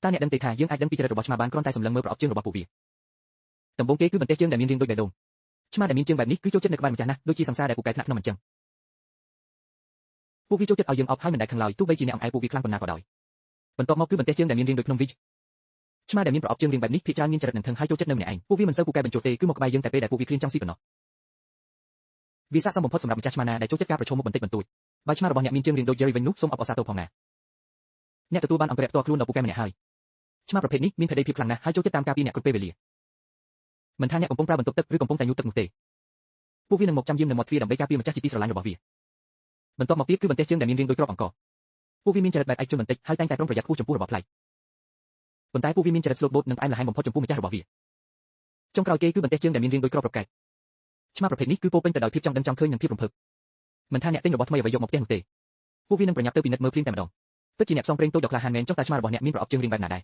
តាអ្នកដឹងទេថាយើងអាចដឹងពីចរិតរបស់ឆ្មាបានគ្រាន់តែសម្លឹងមើលប្រអប់ជើងរបស់ពួកវាដំបូងគេគឺបន្ទះជើងដែលមានរាងដូចបេះដូងឆ្មាដែលមានជើងបែបនេះគឺចូលចិត្តនៅក្បែរម្ចាស់ណាស់ដូចជាសង្សារដែលពូកែថ្នាក់ក្នុងអញ្ចឹងពួកវាចូលចិត្តឲ្យយើងអប់ហើយមិនដែលខឹងឡើយទោះបីជាអ្នកអង្អែលពួកវាខ្លាំងប៉ុណ្ណាក៏ដោយបន្ទាប់មកគឺបន្ទះជើងដែលមានរាងដូចភ្នំវីឆ្មាដែលមានប្រអប់ជើងរាងបែបនេះភាគច្រើនមានចរិតនឹងថឹងហើយចូលចិត្តនៅម្នាក់ឯងពួកវាមិនសូវពូកែបញ្ចុះទេគឺមកក្បែរយើងតែពេលដែលពួកវាឃ្លានចង់ស៊ីប៉ុណ្ណោះវាស័ក្តិសមបំផុតសម្រាប់ម្ចាស់ឆ្មាណាដែលចូលចិត្តការប្រឈមមុខបន្តិចបន្តួចបើឆ្មារបស់អ្នកមានជើងរាងដូច Jerry វិញនោះសូមអបអរសាទរផងណាអ្នកទទួលបានអង្គរៈផ្ទាល់ខ្លួនដល់ពូកែម្នាក់ហើយឆ្មាប្រភេទនេះមានភេទភាពខ្លាំងណាស់ហើយចូលចិត្តតាមការពីអ្នកគ្រប់ពេលវេលាមិនថាអ្នកកំពុងប្រើបន្ទប់ទឹកឬកំពុងតែញូតទឹកនោះទេពួកវានឹងមកចាំយាមនៅមាត់ទ្វារដើម្បីការពារម្ចាស់ជាទីស្រឡាញ់របស់វាបន្ទាប់មកទៀតគឺបន្ទះជើងដែលមានរាងដូចគ្រាប់អង្ករពួកវាមានចរិតបែបឯកជនបន្តិចហើយតែងតែប្រុងប្រយ័ត្នខ្ពស់ចំពោះរបស់ប្លែកប៉ុន្តែពួកវាមានចរិតស្លូតបូតនិងផ្អែមល្ហែមបំផុតចំពោះម្ចាស់របស់វាចុងក្រោយគេគឺបន្ទះជើងដែលមានរាងដូចគ្រាប់រកែកឆ្មាប្រភេទនេះគឺពោពេញទៅដោយភាពចង់ដឹងចង់ឃើញនិងភាពរំភើបមិនថាអ្នកទិញរបស់ថ្មីអ្វីយកមកផ្ទះនោះទេពួកវានឹងប្រញាប់ទៅពិនិត្យមើលភ្លាមតែម្ដងពិតជាអ្នកផ្សងព្រេងតូចដ៏ក្លាហានមែនចុះតែឆ្មារបស់អ្នកមានប្រអប់ជើងរាងបែបណាដែរ